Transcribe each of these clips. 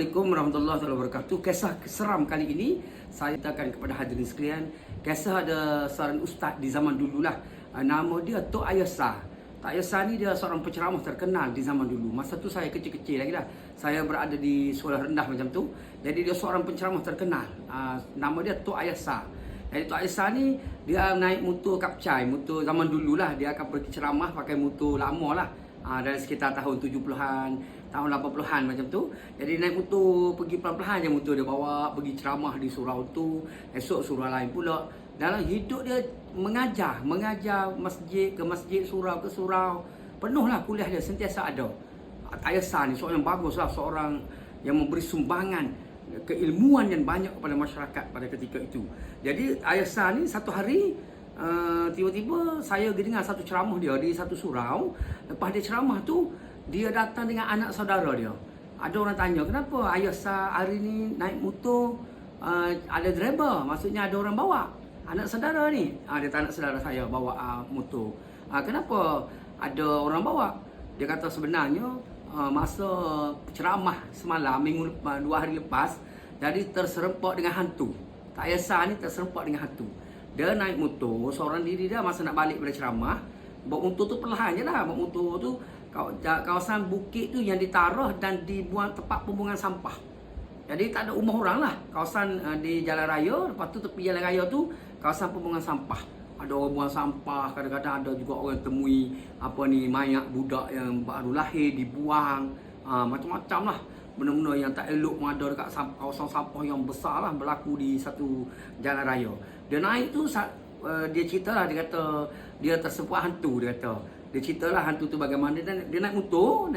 Assalamualaikum warahmatullahi wabarakatuh. Kisah seram kali ini saya ceritakan kepada hadirin sekalian. Kisah ada seorang ustaz di zaman dululah. Nama dia Tok Ayasa. Tok Ayasa ni dia seorang penceramah terkenal di zaman dulu. Masa tu saya kecil-kecil lagi dah. Saya berada di sekolah rendah macam tu. Jadi dia seorang penceramah terkenal. Nama dia Tok Ayasa. Jadi Tok Ayasa ni dia naik motor kapcai, motor zaman dululah. Dia akan pergi ceramah pakai motor lama lah. Dari sekitar tahun 70-an, tahun 80-an macam tu. Jadi naik motor pergi pelan-pelan je, motor dia bawa pergi ceramah di surau tu, esok surau lain pula. Dalam hidup dia mengajar masjid ke masjid, surau ke surau. Penuhlah kuliah dia, sentiasa ada. Ayasa ni seorang yang bagus lah, seorang yang memberi sumbangan keilmuan yang banyak kepada masyarakat pada ketika itu. Jadi Ayasa ni satu hari tiba-tiba saya dengar satu ceramah dia di satu surau. Lepas dia ceramah tu, dia datang dengan anak saudara dia. Ada orang tanya, kenapa Ayasa hari ni naik motor, ada driver, maksudnya ada orang bawa anak saudara ni. Dia tak anak saudara saya bawa motor. Kenapa ada orang bawa? Dia kata sebenarnya masa ceramah semalam, minggu lepas, 2 hari lepas, jadi terserempak dengan hantu. Ayasa ni terserempak dengan hantu. Dia naik motor seorang diri, dia masa nak balik pada ceramah, bawa motor tu perlahan je lah. Bawa motor tu kawasan bukit tu yang ditaruh dan dibuang tempat pembuangan sampah. Jadi tak ada rumah orang lah. Kawasan di jalan raya, lepas tu tepi jalan raya tu kawasan pembuangan sampah. Ada orang buang sampah, kadang-kadang ada juga orang temui mayat budak yang baru lahir dibuang. Macam-macam lah. Benda-benda yang tak elok pun ada dekat kawasan sampah yang besar lah berlaku di satu jalan raya. Dia naik tu, dia cerita lah, dia kata dia terserempak hantu, dia kata. Dia cerita lah hantu tu bagaimana. Dia naik motor,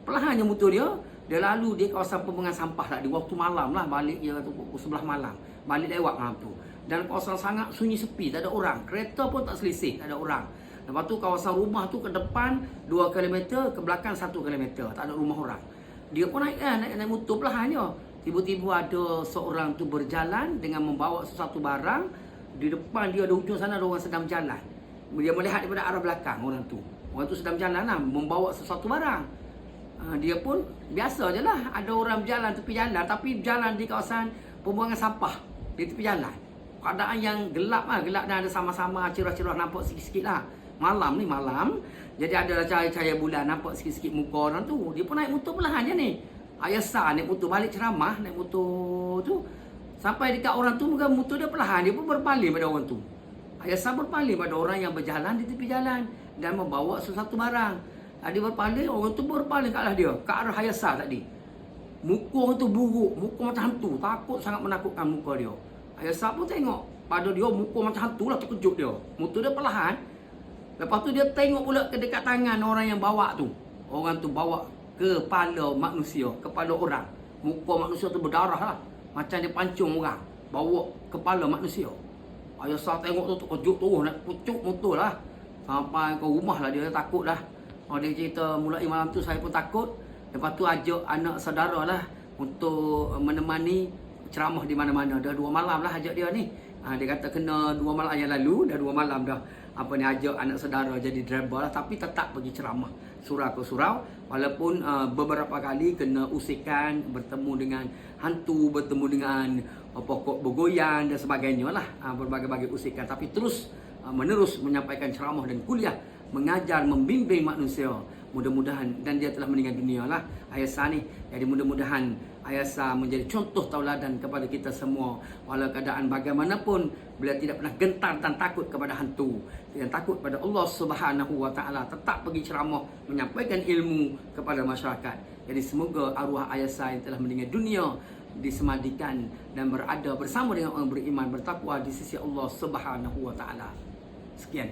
perlahan je motor dia. Dia lalu di kawasan pembuangan sampah lah, di waktu malam lah, balik dia tu pukul 11 malam. Balik lewat malam tu. Dan kawasan sangat sunyi sepi, tak ada orang. Kereta pun tak selisih, tak ada orang. Lepas tu kawasan rumah tu ke depan 2 km, ke belakang 1 km, tak ada rumah orang. Dia pun naik motor perlahan je. Tiba-tiba ada seorang tu berjalan dengan membawa sesuatu barang. Di depan dia ada hujung sana ada orang sedang berjalan. Dia melihat daripada arah belakang orang tu. Orang tu sedang berjalan lah, membawa sesuatu barang. Dia pun biasa je lah, ada orang berjalan tepi jalan, tapi berjalan di kawasan pembuangan sampah di tepi jalan. Keadaan yang gelap lah, gelap dan ada sama-sama cerah-cerah nampak sikit-sikit lah. Malam ni malam, jadi ada cahaya-cahaya bulan nampak sikit-sikit muka orang tu. Dia pun naik motor perlahan je ni. Ayasa naik motor balik ceramah, naik motor tu. Sampai dekat orang tu, bukan motor dia perlahan, dia pun berpaling pada orang tu. Ayasa berpaling pada orang yang berjalan di tepi jalan dan membawa sesuatu barang. Dia berpaling, orang tu berpaling ke arah dia, ke arah Ayasa tadi. Muka orang tu buruk, muka macam hantu, takut, sangat menakutkan muka dia. Ayasa pun tengok pada dia, muka macam hantu lah, terkejut dia. Motor dia perlahan. Lepas tu dia tengok pula ke dekat tangan orang yang bawa tu. Orang tu bawa kepala manusia, kepala orang. Muka manusia tu berdarah lah, macam dia pancung orang, bawa kepala manusia. Ayasa tengok tu terkejut tu, nak pucuk motor lah. Sampai ke rumah lah dia takut lah. Dia cerita mulai malam tu saya pun takut. Lepas tu ajak anak saudara lah untuk menemani ceramah di mana-mana. Dah 2 malam lah ajak dia ni. Dia kata kena 2 malam yang lalu, dah 2 malam dah ajak anak saudara jadi driver lah, tapi tetap pergi ceramah surau ke surau. Walaupun beberapa kali kena usikan, bertemu dengan hantu, bertemu dengan pokok bergoyang dan sebagainya lah, berbagai-bagai usikan, tapi terus menerus menyampaikan ceramah dan kuliah, mengajar, membimbing manusia. Mudah-mudahan, dan dia telah meninggal dunia lah Ayasa ni. Jadi mudah-mudahan Ayasa menjadi contoh tauladan kepada kita semua. Walau keadaan bagaimanapun, beliau tidak pernah gentar dan takut kepada hantu, dan takut pada Allah Subhanahu Wa Taala. Tetap pergi ceramah, menyampaikan ilmu kepada masyarakat. Jadi semoga arwah Ayasa yang telah meninggal dunia disemadikan dan berada bersama dengan orang beriman bertakwa di sisi Allah Subhanahu Wa Taala. Sekian.